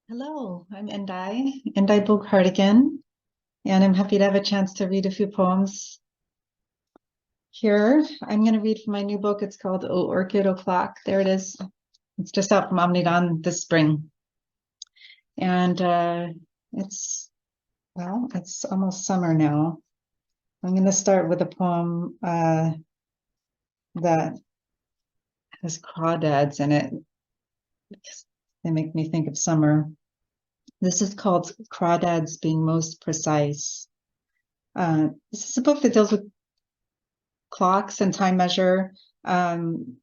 Hello, I'm Endi Bogue Hartigan, and I'm happy to have a chance to read a few poems here. I'm going to read from my new book. It's called O Orchid O'Clock. There it is. It's just out from Omnidawn this spring. And it's almost summer now. I'm going to start with a poem that has crawdads in it because they make me think of summer. This is called Crawdads Being Most Precise. This is a book that deals with clocks and time measure.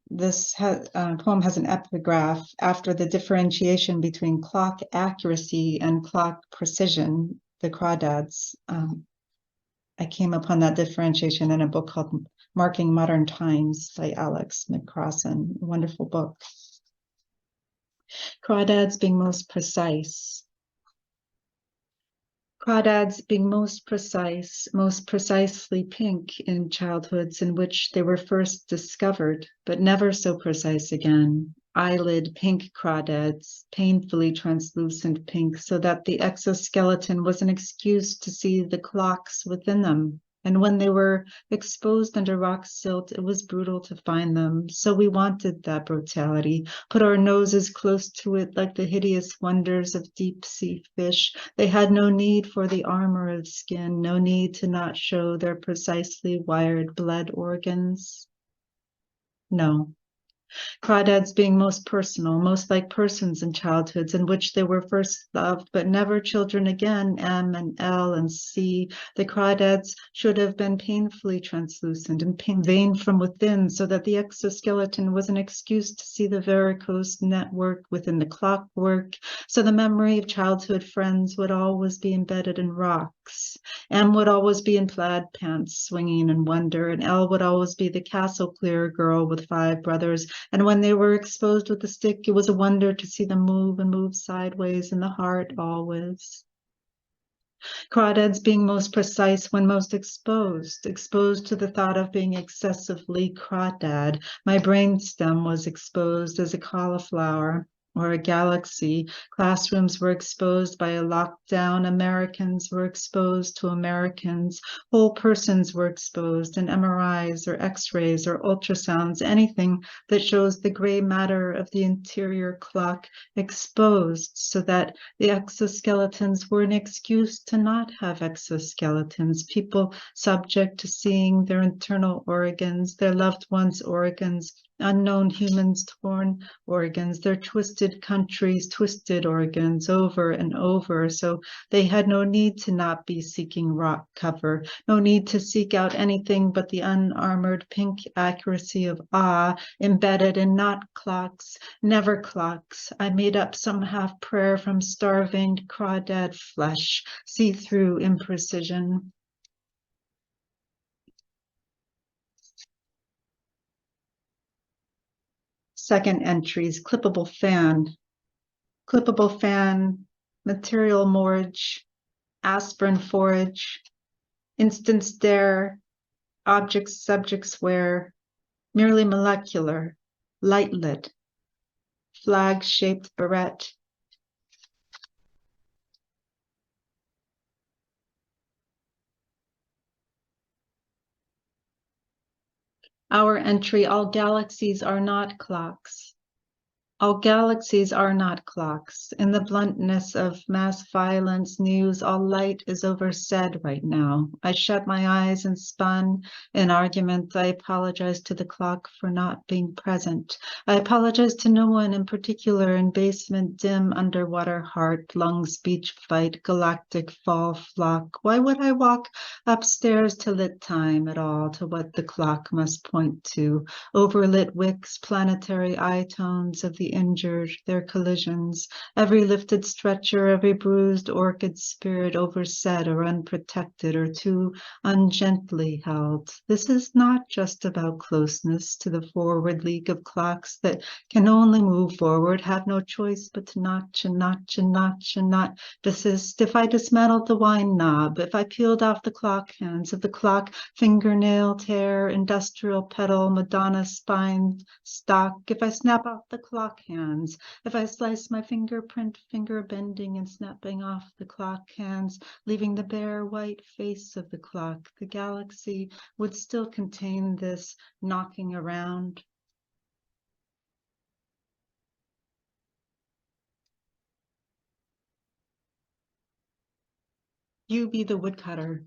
This poem has an epigraph after the differentiation between clock accuracy and clock precision, the crawdads. I came upon that differentiation in a book called Marking Modern Times by Alex McCrossan, a wonderful book. Crawdads being most precise. Crawdads being most precise, most precisely pink in childhoods in which they were first discovered, but never so precise again. Eyelid pink crawdads, painfully translucent pink, so that the exoskeleton was an excuse to see the clocks within them. And when they were exposed under rock silt, it was brutal to find them. So we wanted that brutality, put our noses close to it like the hideous wonders of deep sea fish. They had no need for the armor of skin, no need to not show their precisely wired blood organs. No. Crawdads being most personal, most like persons in childhoods in which they were first loved, but never children again, M and L and C. The crawdads should have been painfully translucent and veined from within, so that the exoskeleton was an excuse to see the varicose network within the clockwork. So the memory of childhood friends would always be embedded in rocks. M would always be in plaid pants, swinging in wonder, and L would always be the castle clearer girl with 5 brothers. And when they were exposed with the stick, it was a wonder to see them move and move sideways in the heart always. Crawdads being most precise when most exposed to the thought of being excessively crawdad. My brainstem was exposed as a cauliflower or a galaxy. Classrooms were exposed by a lockdown. Americans were exposed to Americans. Whole persons were exposed in MRIs or X-rays or ultrasounds, anything that shows the gray matter of the interior clock exposed, so that the exoskeletons were an excuse to not have exoskeletons. People subject to seeing their internal organs, their loved ones' organs, unknown humans' torn organs, their twisted countries' twisted organs over and over. So they had no need to not be seeking rock cover, no need to seek out anything but the unarmored pink accuracy of awe embedded in not clocks, never clocks. I made up some half prayer from starving crawdad flesh, see-through imprecision. Second entries, clippable fan, material mortgage, aspirin forage, instant stare, objects, subjects wear, merely molecular, light lit, flag-shaped barrette. Our entry, all galaxies are not clocks. All galaxies are not clocks. In the bluntness of mass violence news, all light is oversaid right now. I shut my eyes and spun in argument. I apologize to the clock for not being present. I apologize to no one in particular in basement, dim, underwater heart, lungs, beach fight, galactic fall flock. Why would I walk upstairs to lit time at all, to what the clock must point to? Overlit wicks, planetary eye tones of the injured, their collisions, every lifted stretcher, every bruised orchid spirit overset or unprotected or too ungently held. This is not just about closeness to the forward league of clocks that can only move forward, have no choice but to notch and notch and notch and not desist. If I dismantled the wine knob, if I peeled off the clock hands of the clock, fingernail tear, industrial pedal, Madonna spine stock, if I snap off the clock clock hands. If I slice my fingerprint, finger bending and snapping off the clock hands, leaving the bare white face of the clock, the galaxy would still contain this knocking around. You be the woodcutter.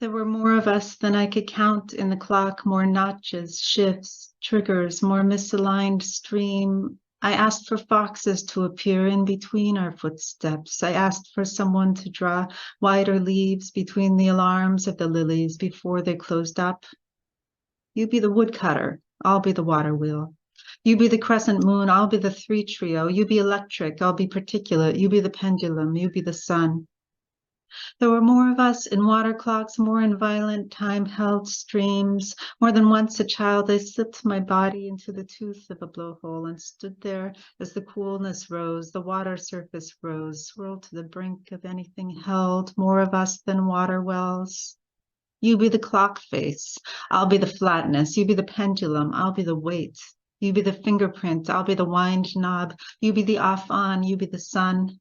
There were more of us than I could count in the clock, more notches, shifts, triggers, more misaligned stream. I asked for foxes to appear in between our footsteps. I asked for someone to draw wider leaves between the alarms of the lilies before they closed up. You be the woodcutter, I'll be the water wheel. You be the crescent moon, I'll be the three trio. You be electric, I'll be particulate. You be the pendulum, you be the sun. There were more of us in water clocks, more in violent time-held streams. More than once a child, I slipped my body into the tooth of a blowhole and stood there as the coolness rose, the water surface rose, swirled to the brink of anything held, more of us than water wells. You be the clock face, I'll be the flatness. You be the pendulum, I'll be the weight. You be the fingerprint, I'll be the wind knob. You be the off-on, you be the sun.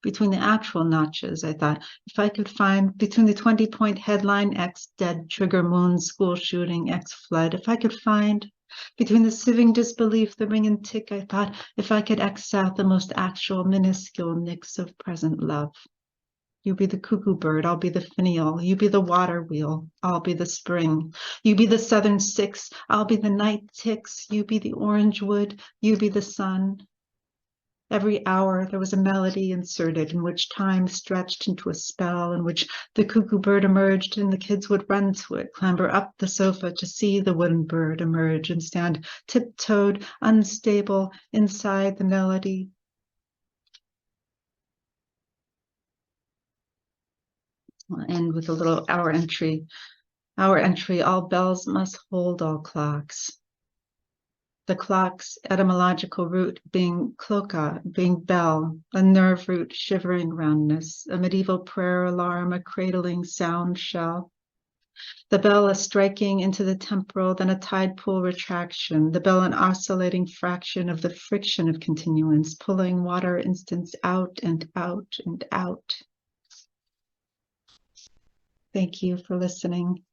Between the actual notches, I thought, if I could find between the 20-point headline, X dead, trigger moon, school shooting, X fled, if I could find between the sieving disbelief, the ring and tick, I thought, if I could X out the most actual minuscule nicks of present love. You be the cuckoo bird, I'll be the finial. You be the water wheel, I'll be the spring. You be the southern six, I'll be the night ticks. You be the orange wood, you be the sun. Every hour there was a melody inserted in which time stretched into a spell, in which the cuckoo bird emerged and the kids would run to it, clamber up the sofa to see the wooden bird emerge and stand tiptoed, unstable, inside the melody. I'll end with a little hour entry. Our entry, all bells must hold all clocks. The clock's etymological root being cloca, being bell, a nerve root shivering roundness, a medieval prayer alarm, a cradling sound shell. The bell a striking into the temporal, then a tide pool retraction, the bell an oscillating fraction of the friction of continuance, pulling water instants out and out and out. Thank you for listening.